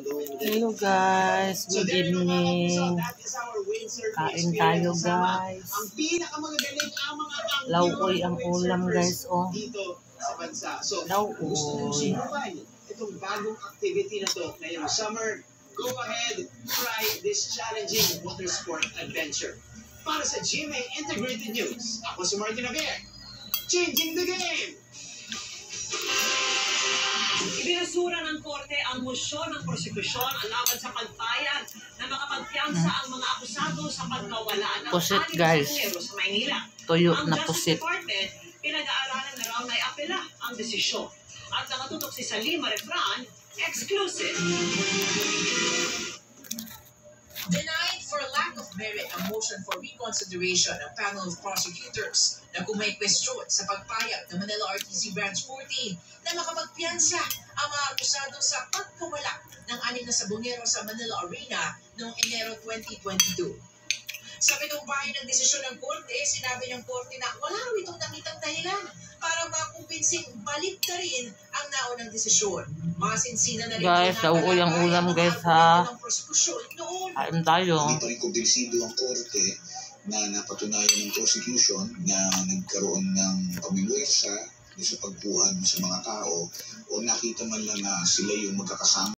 Hello guys, good evening. Kain tayo guys. Lauoy ang ulam guys, oh. Lauoy. Itong bagong activity na to ngayong summer, go ahead, try this challenging water sport adventure. Para sa GMA Integrated News, ako si Martin Javier, changing the game! Ibinasura ng korte ang mosyon ng prosekusyon laban sa pagpayag na makapagpiyansa ang mga akusado sa pagkawala ng pusit, 6 guys. pasahero sa Maynila. Tuyo Ang na Justice pusit. Department, pinag-aaralan na raw na iapela ang desisyon. At nakatutok si Salima Refran, exclusive. Denied for lack of merit ang motion for reconsideration ng panel of prosecutors na kung may kwestiyon sa pagpayag ng Manila RTC Branch 14 na makapagpiyansa ang mga akusado sa pagkawala ng 6 na sabongero sa Manila Arena noong Enero 2022. Sa pinumpahin ng desisyon ng korte, sinabi ng korte na wala raw itong nakitang dahilan para makumpinsing balik na rin ang naunang desisyon. Masinsinan na rin Guys, nauoy ang ulam guys ha. Kain tayo. Hindi pa rin kumbinsido ang korte na napatunayan ng prosecution na nagkaroon ng pamilyarsa sa pagbuhan sa mga tao o nakita man lang na sila yung magkakasama.